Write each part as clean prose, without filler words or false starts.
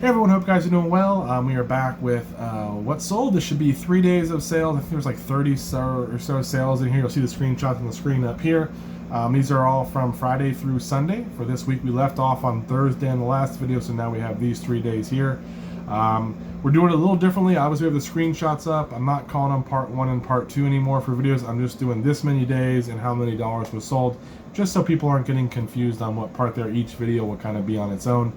Hey everyone, hope you guys are doing well. We are back with what sold. This should be 3 days of sales. I think there's like 30 or so sales in here. You'll see the screenshots on the screen up here. These are all from Friday through Sunday. For this week, we left off on Thursday in the last video, so now we have these 3 days here. We're doing it a little differently. Obviously, we have the screenshots up. I'm not calling them part 1 and part 2 anymore for videos. I'm just doing this many days and how many dollars was sold, just so people aren't getting confused on what part there each video will kind of be on its own.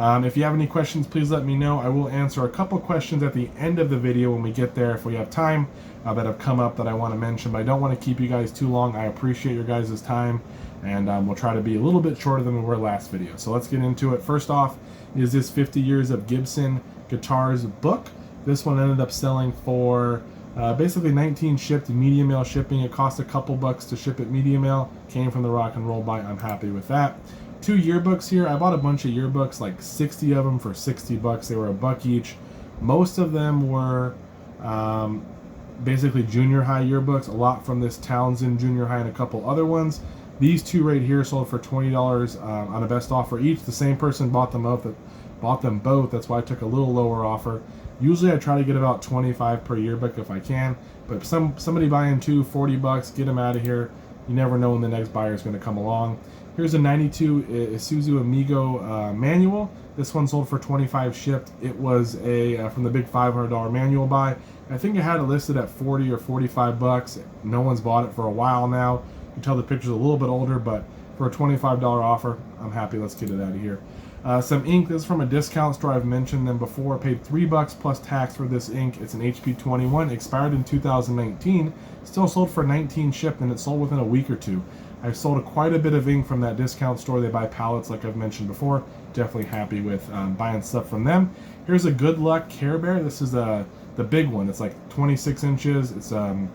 If you have any questions, please let me know. I will answer a couple questions at the end of the video when we get there if we have time that have come up that I want to mention, but I don't want to keep you guys too long. I appreciate your guys' time, and we'll try to be a little bit shorter than we were last video. So let's get into it. First off is this 50 Years of Gibson Guitars book. This one ended up selling for basically 19 shipped medium mail shipping. It cost a couple bucks to ship it medium mail. Came from the Rock and Roll Buy. I'm happy with that. 2 yearbooks here. I bought a bunch of yearbooks, like 60 of them for 60 bucks. They were a buck each. Most of them were basically junior high yearbooks, a lot from this Townsend junior high and a couple other ones. These two right here sold for $20 on a best offer each. The same person bought them both. That's why I took a little lower offer. Usually I try to get about 25 per yearbook if I can, but if somebody buying 40 bucks, get them out of here. You never know when the next buyer is going to come along. Here's a 92 Isuzu Amigo manual. This one sold for 25 shipped. It was a from the big $500 manual buy. I think it had it listed at 40 or 45 bucks. No one's bought it for a while now. You can tell the picture's a little bit older, but for a $25 offer, I'm happy. Let's get it out of here. Some ink. This is from a discount store. I've mentioned them before. Paid $3 plus tax for this ink. It's an HP 21. Expired in 2019. Still sold for 19 shipped, and it sold within a week or two. I've sold quite a bit of ink from that discount store. They buy pallets like I've mentioned before. Definitely happy with buying stuff from them. Here's a Good Luck Care Bear. This is the big one. It's like 26 inches. It's from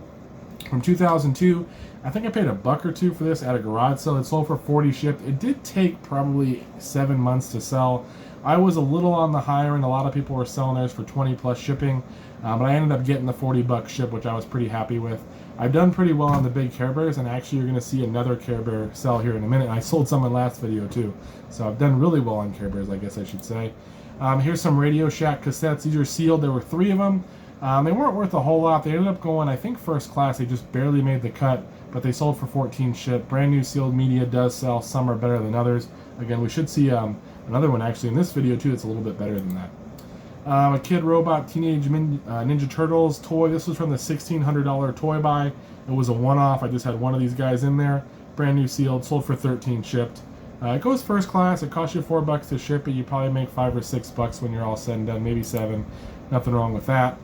2002. I think I paid a buck or two for this at a garage sale. It sold for 40 shipped. It did take probably 7 months to sell. I was a little on the higher end. A lot of people were selling theirs for 20 plus shipping, but I ended up getting the 40 buck ship, which I was pretty happy with. I've done pretty well on the big Care Bears, and actually you're going to see another Care Bear sell here in a minute. I sold some in last video too, so I've done really well on Care Bears, I guess I should say. Here's some Radio Shack cassettes. These are sealed. There were 3 of them. They weren't worth a whole lot. They ended up going, I think, first class. They just barely made the cut, but they sold for 14 shipped. Brand new sealed media does sell. Some are better than others. Again, we should see another one actually in this video too that's a little bit better than that. A Kid Robot Teenage Ninja Turtles toy. This was from the $1,600 toy buy. It was a one-off. I just had one of these guys in there. Brand new sealed. Sold for 13 shipped. It goes first class. It costs you $4 to ship it. You probably make 5 or 6 bucks when you're all said and done. Maybe 7. Nothing wrong with that.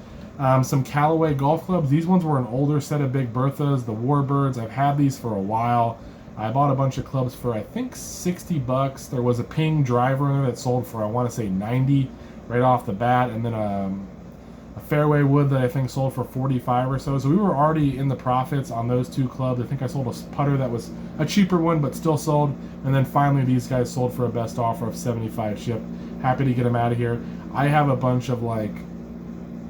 Some Callaway golf clubs. These ones were an older set of Big Berthas. The Warbirds. I've had these for a while. I bought a bunch of clubs for I think 60 bucks. There was a Ping driver in there that sold for I want to say 90 right off the bat, and then a fairway wood that I think sold for 45 or so. So we were already in the profits on those 2 clubs. I think I sold a putter that was a cheaper one but still sold, and then finally these guys sold for a best offer of 75 shipped. Happy to get them out of here. I have a bunch of like,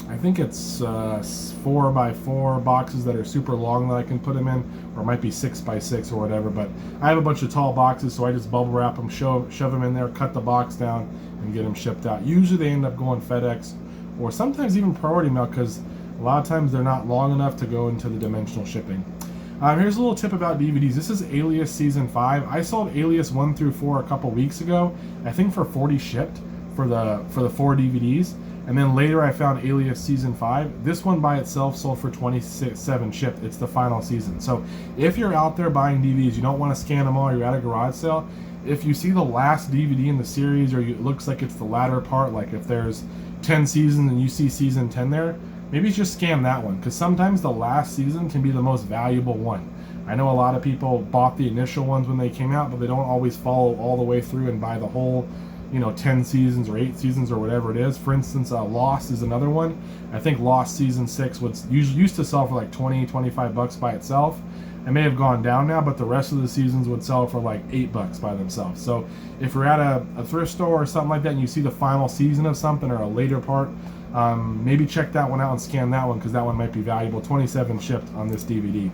I think it's 4x4 boxes that are super long that I can put them in, or it might be 6x6 or whatever, but I have a bunch of tall boxes, so I just bubble wrap them, shove them in there, cut the box down, and get them shipped out. Usually they end up going FedEx, or sometimes even priority mail, because a lot of times they're not long enough to go into the dimensional shipping. Here's a little tip about DVDs. This is Alias Season 5. I sold Alias 1 through 4 a couple weeks ago, I think for 40 shipped for the 4 DVDs. And then later I found Alias Season 5. This one by itself sold for 27 shipped. It's the final season. So if you're out there buying DVDs, you don't want to scan them all, you're at a garage sale, if you see the last DVD in the series, or it looks like it's the latter part, like if there's 10 seasons and you see season 10 there, maybe just scan that one, because sometimes the last season can be the most valuable one. I know a lot of people bought the initial ones when they came out, but they don't always follow all the way through and buy the whole 10 seasons or 8 seasons or whatever it is. For instance, Lost is another one. I think Lost Season 6 was used to sell for like 20-25 bucks by itself. It may have gone down now, but the rest of the seasons would sell for like $8 by themselves. So if you're at a thrift store or something like that and you see the final season of something or a later part, maybe check that one out and scan that one, because that one might be valuable. 27 shipped on this DVD.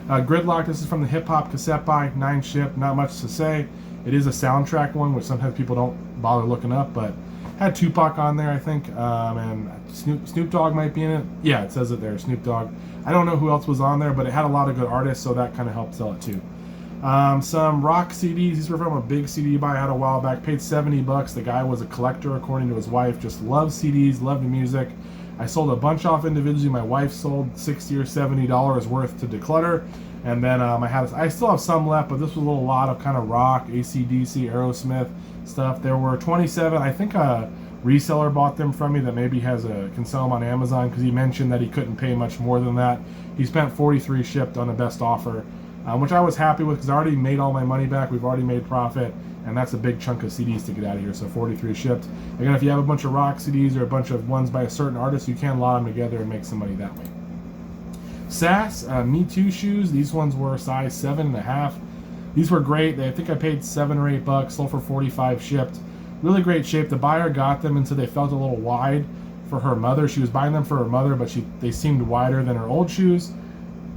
Gridlock, this is from the Hip Hop Cassette buy, 9 shipped. Not much to say. It is a soundtrack one, which sometimes people don't bother looking up, but Had Tupac on there, I think, and Snoop Dogg might be in it. Yeah, it says it there, Snoop Dogg. I don't know who else was on there, but it had a lot of good artists, so that kind of helped sell it too. Some rock CDs. These were from a big CD buy I had a while back. Paid $70. The guy was a collector, according to his wife. Just loved CDs, loved the music. I sold a bunch off individually. My wife sold $60 or $70 worth to declutter, and then I still have some left, but this was a little lot of kind of rock, AC/DC, Aerosmith stuff. There were 27. I think a reseller bought them from me that maybe can sell them on Amazon, because he mentioned that he couldn't pay much more than that. He spent $43 shipped on the best offer, which I was happy with because I already made all my money back. We've already made profit, and that's a big chunk of CDs to get out of here. So 43 shipped. Again, if you have a bunch of rock CDs or a bunch of ones by a certain artist, you can lot them together and make some money that way. SAS Me Too shoes. These ones were size 7.5. These were great. I think I paid $7 or $8. Sold for 45 shipped. Really great shape. The buyer got them, and so they felt a little wide for her mother. She was buying them for her mother, but they seemed wider than her old shoes.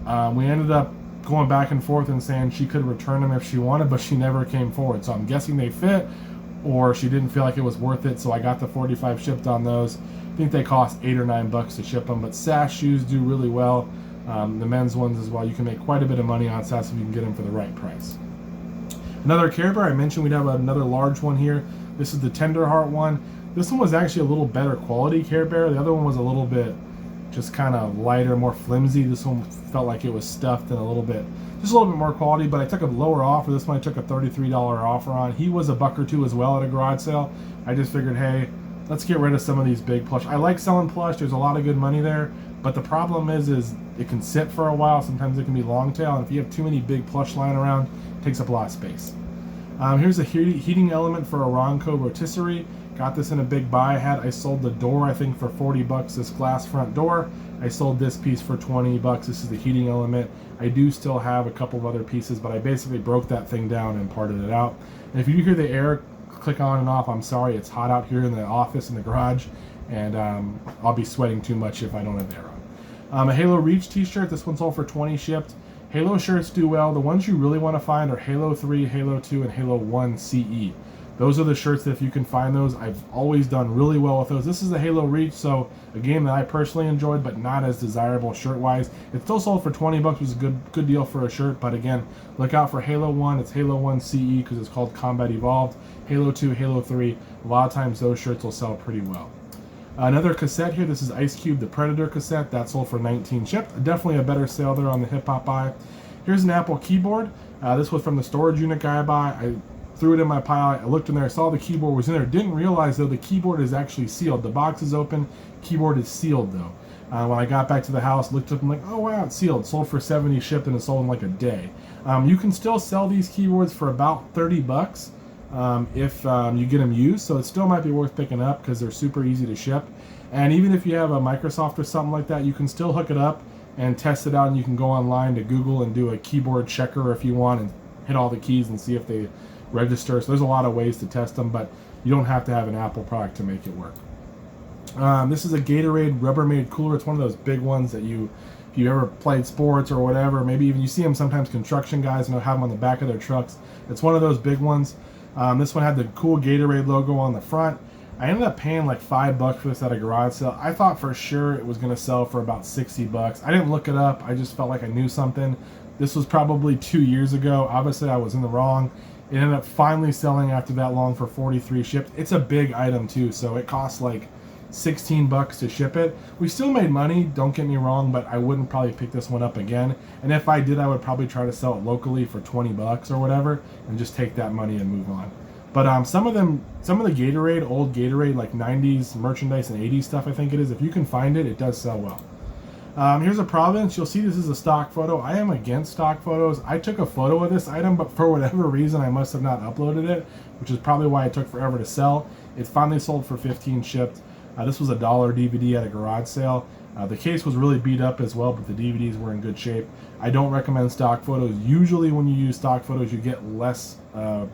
We ended up going back and forth and saying she could return them if she wanted, but she never came forward. So I'm guessing they fit, or she didn't feel like it was worth it. So I got the 45 shipped on those. I think they cost $8 or $9 to ship them, but SAS shoes do really well. The men's ones as well. You can make quite a bit of money on SAS if you can get them for the right price. Another Care Bear. I mentioned we'd have another large one here. This is the Tenderheart one. This one was actually a little better quality Care Bear. The other one was a little bit just kind of lighter, more flimsy. This one felt like it was stuffed and just a little bit more quality, but I took a lower offer. This one I took a $33 offer on. He was $1 or $2 as well at a garage sale. I just figured, hey, let's get rid of some of these big plush. I like selling plush. There's a lot of good money there, but the problem is it can sit for a while. Sometimes it can be long tail, and if you have too many big plush lying around, it takes up a lot of space. Here's a heating element for a Ronco rotisserie. Got this in a big buy I sold the door, I think, for $40. This glass front door. I sold this piece for $20. This is the heating element. I do still have a couple of other pieces, but I basically broke that thing down and parted it out. And if you hear the air click on and off, I'm sorry. It's hot out here in the office, in the garage, and I'll be sweating too much if I don't have air on. A Halo Reach t-shirt. This one sold for $20 shipped. Halo shirts do well. The ones you really want to find are Halo 3, Halo 2, and Halo 1 CE. Those are the shirts that if you can find those, I've always done really well with those. This is the Halo Reach, so a game that I personally enjoyed, but not as desirable shirt-wise. It still sold for $20, which is a good deal for a shirt, but again, look out for Halo 1. It's Halo 1 CE because it's called Combat Evolved. Halo 2, Halo 3, a lot of times those shirts will sell pretty well. Another cassette here. This is Ice Cube, the Predator cassette. That sold for $19 shipped. Definitely a better sale there on the hip hop buy. Here's an Apple keyboard. This was from the storage unit guy I buy. I threw it in my pile. I looked in there. I saw the keyboard was in there. Didn't realize though the keyboard is actually sealed. The box is open. Keyboard is sealed though. When I got back to the house, looked up and like, oh wow, it's sealed. Sold for $70 shipped, and it sold in like a day. You can still sell these keyboards for about $30. If you get them used, so it still might be worth picking up because they're super easy to ship. And even if you have a Microsoft or something like that, you can still hook it up and test it out, and you can go online to Google and do a keyboard checker if you want and hit all the keys and see if they register. So there's a lot of ways to test them, but you don't have to have an Apple product to make it work. This is a Gatorade Rubbermaid cooler. It's one of those big ones that if you ever played sports or whatever, maybe even you see them sometimes, construction guys, have them on the back of their trucks. It's one of those big ones. This one had the cool Gatorade logo on the front. I ended up paying like $5 for this at a garage sale. I thought for sure it was going to sell for about $60. I didn't look it up. I just felt like I knew something. This was probably 2 years ago. Obviously, I was in the wrong. It ended up finally selling after that long for $43 shipped. It's a big item too, so it costs like $16 to ship it. We still made money, don't get me wrong, but I wouldn't probably pick this one up again. And if I did, I would probably try to sell it locally for $20 or whatever, and just take that money and move on. But some of the Gatorade, old Gatorade, like 90s merchandise and 80s stuff, I think it is, if you can find it, it does sell well. Here's a Providence. You'll see this is a stock photo. I am against stock photos. I took a photo of this item, but for whatever reason, I must have not uploaded it, which is probably why it took forever to sell. It finally sold for $15 shipped. This was a $1 DVD at a garage sale. The case was really beat up as well, but the DVDs were in good shape. I don't recommend stock photos. Usually when you use stock photos, you get less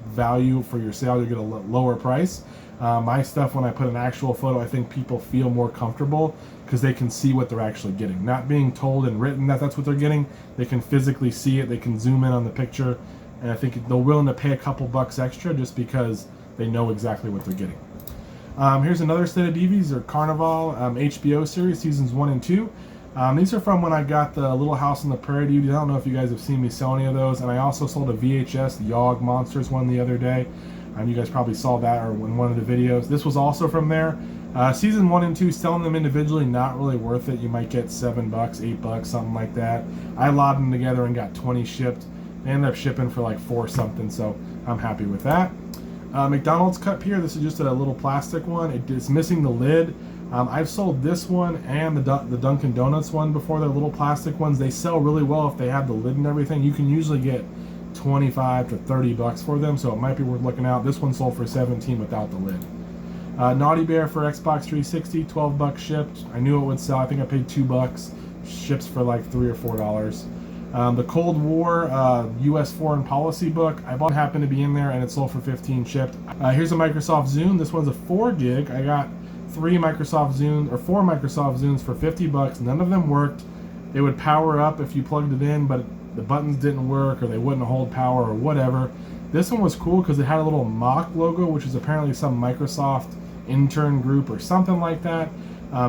value for your sale. You get a lower price. My stuff, when I put an actual photo, I think people feel more comfortable because they can see what they're actually getting. Not being told and written that that's what they're getting. They can physically see it. They can zoom in on the picture. And I think they're willing to pay a couple bucks extra just because they know exactly what they're getting. Here's another set of DVDs. They're Carnival HBO series, seasons 1 and 2. These are from when I got the Little House on the Prairie DVDs. I don't know if you guys have seen me sell any of those. And I also sold a VHS, the Yog Monsters one the other day. You guys probably saw that or in one of the videos. This was also from there. Season 1 and 2, selling them individually, not really worth it. You might get $7, $8, something like that. I lobbed them together and got 20 shipped. They ended up shipping for like 4 something, so I'm happy with that. McDonald's Cup here. This is just a little plastic one. It's missing the lid. I've sold this one and the Dunkin' Donuts one before. They're little plastic ones. They sell really well if they have the lid and everything. You can usually get 25 to 30 bucks for them, so it might be worth looking out. This one sold for 17 without the lid. Naughty Bear for Xbox 360, 12 bucks shipped. I knew it would sell. I think I paid $2. Ships for like $3 or $4. The Cold War U.S. Foreign Policy book. I bought, happened to be in there, and it sold for 15 shipped. Here's a Microsoft Zune. This one's a 4 gig. I got 4 Microsoft Zunes for 50 bucks. None of them worked. They would power up if you plugged it in, but the buttons didn't work or they wouldn't hold power or whatever. This one was cool because it had a little mock logo, which is apparently some Microsoft intern group or something like that.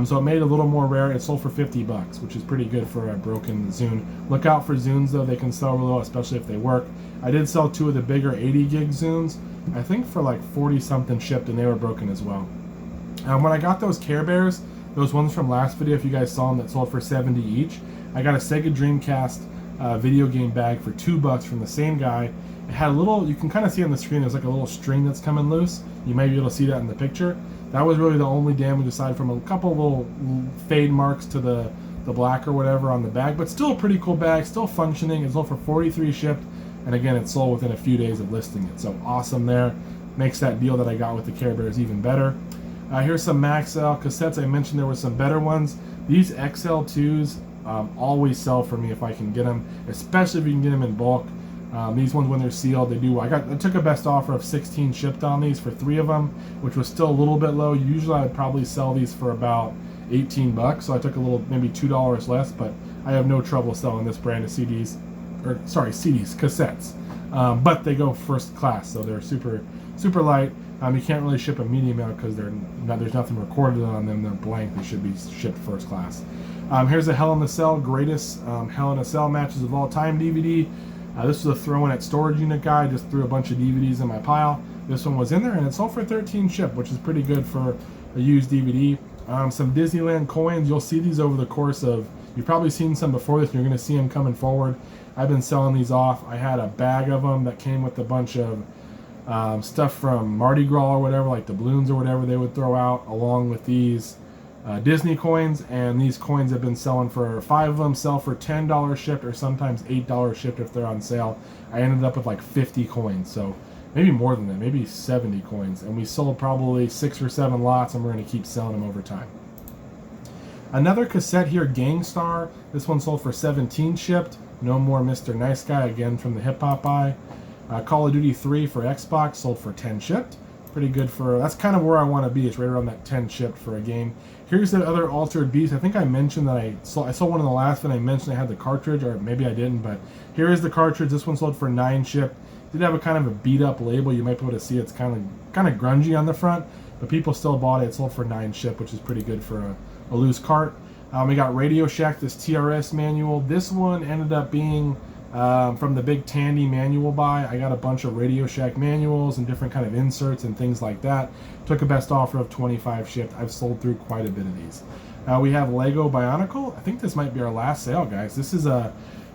So it made it a little more rare. It sold for 50 bucks, which is pretty good for a broken Zune. Look out for Zunes though, they can sell really well, especially if they work. I did sell 2 of the bigger 80 gig Zunes, I think for like 40 something shipped, and they were broken as well. When I got those Care Bears, those ones from last video, if you guys saw them, that sold for 70 each, I got a Sega Dreamcast video game bag for $2 from the same guy. It had a little, you can kind of see on the screen, there's like a little string that's coming loose. You might be able to see that in the picture. That was really the only damage aside from a couple little fade marks to the black or whatever on the bag, but still a pretty cool bag, still functioning. It sold for 43 shipped, and again, it sold within a few days of listing it. So awesome there. Makes that deal that I got with the Care Bears even better. Here's some Maxo cassettes. I mentioned there were some better ones. These XL2s always sell for me if I can get them, especially if you can get them in bulk. These ones, when they're sealed, they do. I took a best offer of 16 shipped on these for 3 of them, which was still a little bit low. Usually I'd probably sell these for about 18 bucks, so I took a little, maybe $2 less, but I have no trouble selling this brand of cassettes. But they go first class, so they're super light. You can't really ship a medium amount because there's nothing recorded on them. They're blank. They should be shipped first class. Here's a Hell in a Cell, greatest Hell in a Cell matches of all time DVD. This was a throw-in at storage unit guy. Just threw a bunch of DVDs in my pile. This one was in there, and it sold for 13 shipped, which is pretty good for a used DVD. Some Disneyland coins. You'll see these over the course of, you've probably seen some before this, and you're going to see them coming forward. I've been selling these off. I had a bag of them that came with a bunch of stuff from Mardi Gras or whatever, like the balloons or whatever they would throw out, along with these Disney coins. And these coins have been selling for, 5 of them sell for $10 shipped, or sometimes $8 shipped if they're on sale. I ended up with like 50 coins, so maybe more than that, maybe 70 coins, and we sold probably 6 or 7 lots, and we're going to keep selling them over time. Another cassette here, Gangstar. This one sold for 17 shipped. No More Mr. Nice Guy, again from the Hip Hop Eye. Call of Duty 3 for Xbox sold for 10 shipped. Pretty good for, that's kind of where I want to be. It's right around that 10 shipped for a game. Here's the other Altered Beast. I think I mentioned that I saw one in the last one. I mentioned I had the cartridge, or maybe I didn't, but here is the cartridge. This one sold for 9 shipped. Did have a kind of a beat up label. You might be able to see it's kind of grungy on the front, but people still bought it. It sold for 9 shipped, which is pretty good for a loose cart. We got Radio Shack, this TRS manual. This one ended up being from the big Tandy manual buy. I got a bunch of Radio Shack manuals and different kind of inserts and things like that. Took a best offer of 25 shipped. I've sold through quite a bit of these. We have Lego Bionicle. I think this might be our last sale, guys. This is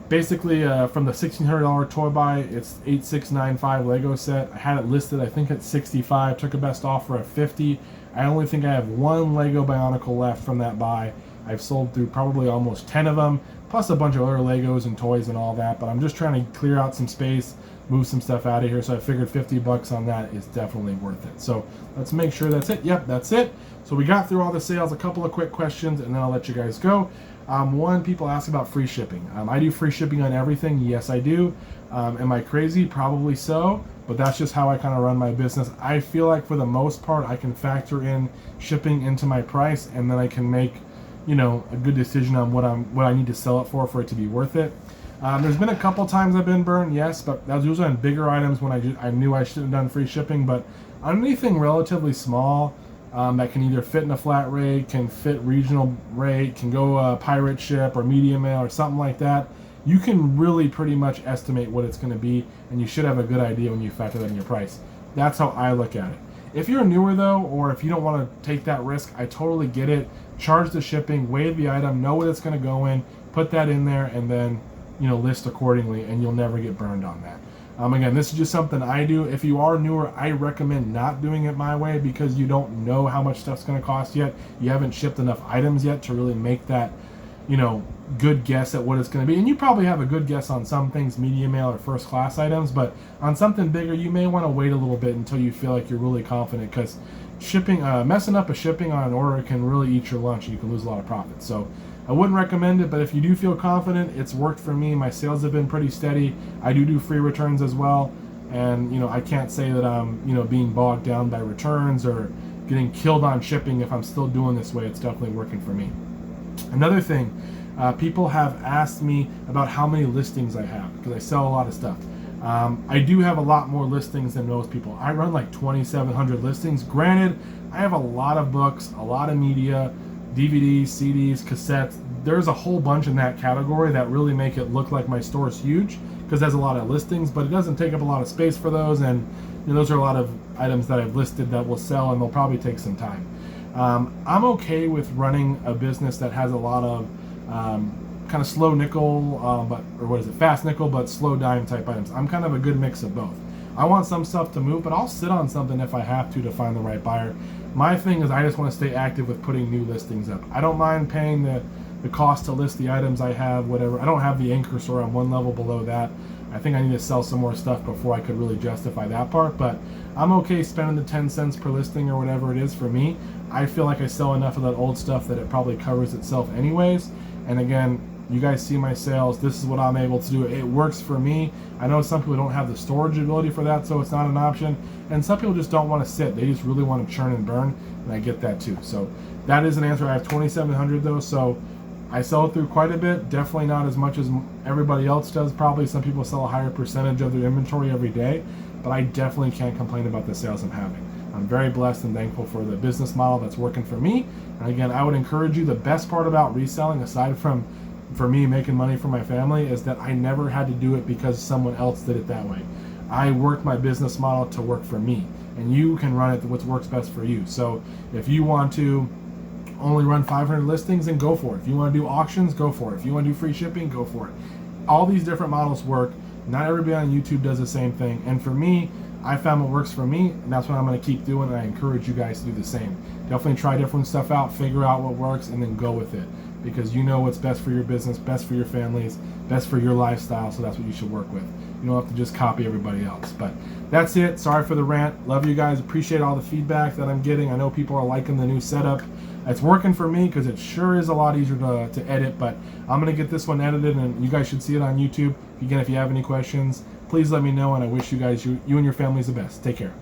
basically from the $1,600 toy buy. It's 8695 Lego set. I had it listed, I think, at 65. Took a best offer of 50. I only think I have 1 Lego Bionicle left from that buy. I've sold through probably almost 10 of them, plus a bunch of other Legos and toys and all that, but I'm just trying to clear out some space, move some stuff out of here, so I figured 50 bucks on that is definitely worth it. So let's make sure that's it. Yep, that's it. So we got through all the sales. A couple of quick questions, and then I'll let you guys go. One, people ask about free shipping. I do free shipping on everything. Yes, I do. Am I crazy? Probably so, but that's just how I kind of run my business. I feel like for the most part, I can factor in shipping into my price, and then I can make, you know, a good decision on what I need to sell it for it to be worth it. There's been a couple times I've been burned, yes, but that was usually on bigger items when I knew I shouldn't have done free shipping. But on anything relatively small, that can either fit in a flat rate, can fit regional rate, can go pirate ship or medium mail or something like that. You can really pretty much estimate what it's going to be, and you should have a good idea when you factor that in your price. That's how I look at it. If you're newer though, or if you don't want to take that risk, I totally get it. Charge the shipping, weigh the item, know what it's going to go in, put that in there, and then list accordingly, and you'll never get burned on that. Again, this is just something I do. If you are newer, I recommend not doing it my way because you don't know how much stuff's going to cost yet. You haven't shipped enough items yet to really make that, good guess at what it's going to be. And you probably have a good guess on some things, medium mail or first class items, but on something bigger, you may want to wait a little bit until you feel like you're really confident, because shipping, messing up a shipping on an order can really eat your lunch and you can lose a lot of profit. So I wouldn't recommend it, but if you do feel confident, it's worked for me. My sales have been pretty steady. I do free returns as well. And, I can't say that I'm, being bogged down by returns or getting killed on shipping. If I'm still doing this way, it's definitely working for me. Another thing, people have asked me about how many listings I have, because I sell a lot of stuff. I do have a lot more listings than most people. I run like 2,700 listings. Granted, I have a lot of books, a lot of media, DVDs, CDs, cassettes. There's a whole bunch in that category that really make it look like my store is huge, because there's a lot of listings, but it doesn't take up a lot of space for those, and those are a lot of items that I've listed that will sell, and they'll probably take some time. I'm okay with running a business that has a lot of kind of slow nickel, fast nickel but slow dime type items. I'm kind of a good mix of both. I want some stuff to move, but I'll sit on something if I have to find the right buyer. My thing is I just want to stay active with putting new listings up. I don't mind paying the cost to list the items I have, whatever. I don't have the anchor store on one level below that. I think I need to sell some more stuff before I could really justify that part, but I'm okay spending the 10 cents per listing or whatever it is for me. I feel like I sell enough of that old stuff that it probably covers itself anyways. And again, you guys see my sales. This is what I'm able to do. It works for me. I know some people don't have the storage ability for that, so it's not an option. And some people just don't want to sit. They just really want to churn and burn, and I get that too. So that is an answer. I have 2,700 though, so I sell it through quite a bit. Definitely not as much as everybody else does. Probably some people sell a higher percentage of their inventory every day, but I definitely can't complain about the sales I'm having. I'm very blessed and thankful for the business model that's working for me. And again, I would encourage you, the best part about reselling, aside from for me making money for my family, is that I never had to do it because someone else did it that way. I worked my business model to work for me, and you can run it what works best for you. So if you want to only run 500 listings, then go for it. If you want to do auctions, go for it. If you want to do free shipping, go for it. All these different models work. Not everybody on YouTube does the same thing. And for me, I found what works for me, and that's what I'm going to keep doing, and I encourage you guys to do the same. Definitely try different stuff out, figure out what works, and then go with it. Because you know what's best for your business, best for your families, best for your lifestyle, so that's what you should work with. You don't have to just copy everybody else. But that's it. Sorry for the rant. Love you guys. Appreciate all the feedback that I'm getting. I know people are liking the new setup. It's working for me because it sure is a lot easier to edit, but I'm going to get this one edited, and you guys should see it on YouTube. Again, if you have any questions, please let me know, and I wish you guys, you and your families the best. Take care.